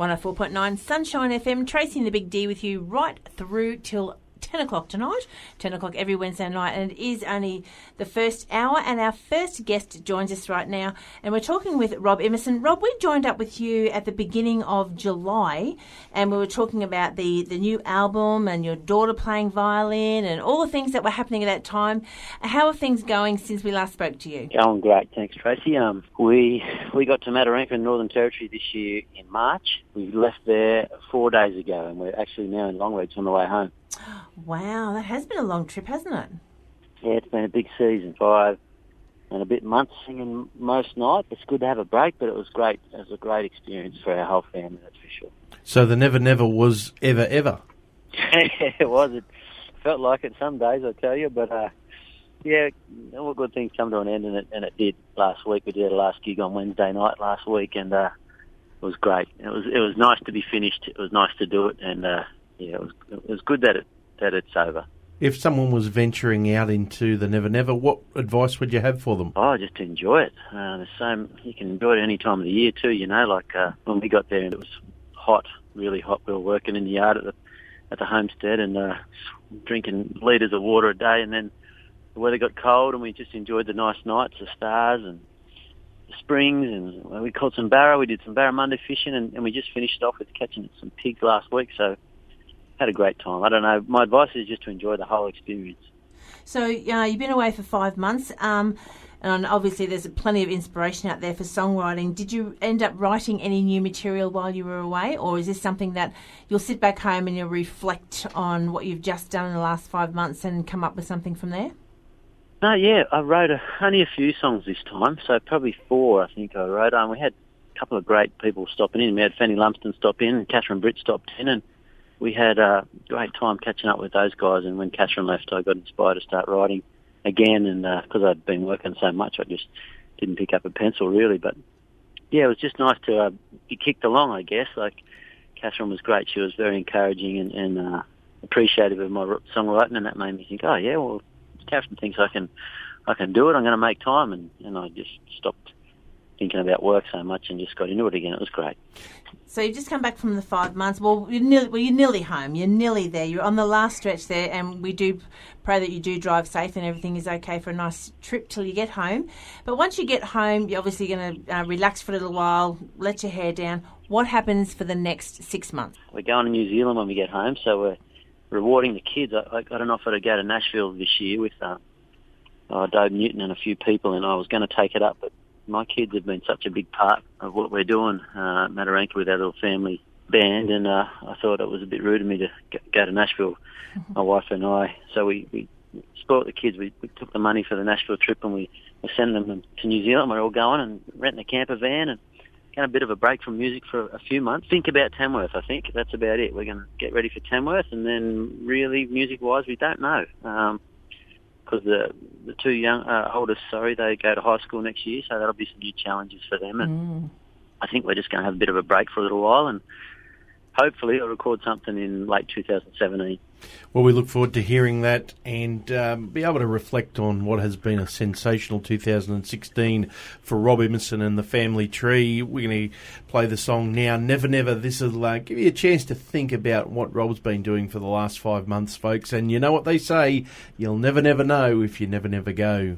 104.9 Sunshine FM. Tracy and the Big D with you right through till 10 o'clock tonight, 10 o'clock every Wednesday night, and it is only the first hour, and our first guest joins us right now, and we're talking with Rob Imeson. Rob, we joined up with you at the beginning of July, and we were talking about the new album and your daughter playing violin and all the things that were happening at that time. How are things going since we last spoke to you? Going great, thanks, Tracy. We got to Mataranka in Northern Territory this year in March. We left there 4 days ago, and we're actually now in Longreach on the way home. Wow, that has been a long trip, hasn't it? Yeah, it's been a big season, 5 and a bit months singing most nights. It's good to have a break, but it was great. It was a great experience for our whole family, that's for sure. So the never never was ever ever? Yeah, it was. It felt like it some days, I tell you, but yeah, all good things come to an end, and it did last week. We did our last gig on Wednesday night last week, and it was great. It was nice to be finished. It was nice to do it, and yeah, it was good that it's over. If someone was venturing out into the never never, what advice would you have for them? Oh, just to enjoy it. You can enjoy it any time of the year too. You know, like when we got there, and it was hot, really hot. We were working in the yard at the homestead and drinking litres of water a day, and then the weather got cold, and we just enjoyed the nice nights, the stars and the springs, and we caught some barra. We did some barramundi fishing, and we just finished off with catching some pigs last week. So had a great time. I don't know. My advice is just to enjoy the whole experience. So you've been away for 5 months, and obviously there's plenty of inspiration out there for songwriting. Did you end up writing any new material while you were away, or is this something that you'll sit back home and you'll reflect on what you've just done in the last 5 months and come up with something from there? No, yeah, I wrote only a few songs this time, so probably 4 I think I wrote. We had a couple of great people stopping in. We had Fanny Lumsden stop in, and Catherine Britt stopped in, and we had a great time catching up with those guys. And when Catherine left, I got inspired to start writing again, and because I'd been working so much, I just didn't pick up a pencil really. But yeah, it was just nice to be kicked along, I guess. Like, Catherine was great. She was very encouraging and appreciative of my songwriting, and that made me think, oh yeah, well, Catherine thinks I can do it. I'm going to make time, and I just stopped thinking about work so much and just got into it again. It was great. So you've just come back from the 5 months. Well, you're nearly home. You're nearly there. You're on the last stretch there, and we do pray that you do drive safe and everything is okay for a nice trip till you get home. But once you get home, you're obviously going to relax for a little while, let your hair down. What happens for the next 6 months? We're going to New Zealand when we get home, so we're rewarding the kids. I got an offer to go to Nashville this year with Dave Newton and a few people, and I was going to take it up, but my kids have been such a big part of what we're doing at Mataranka with our little family band, and I thought it was a bit rude of me to go to Nashville, my wife and I. So we spoilt the kids. We took the money for the Nashville trip, and we sent them to New Zealand. We're all going and renting a camper van and getting a bit of a break from music for a few months. Think about Tamworth, I think. That's about it. We're going to get ready for Tamworth, and then really, music-wise, we don't know. Because the two oldest, they go to high school next year, so that'll be some new challenges for them. And I think we're just going to have a bit of a break for a little while, and hopefully I'll record something in late 2017. Well, we look forward to hearing that and be able to reflect on what has been a sensational 2016 for Rob Imeson and the family tree. We're going to play the song now, Never Never. This will give you a chance to think about what Rob's been doing for the last 5 months, folks. And you know what they say, you'll never, never know if you never, never go.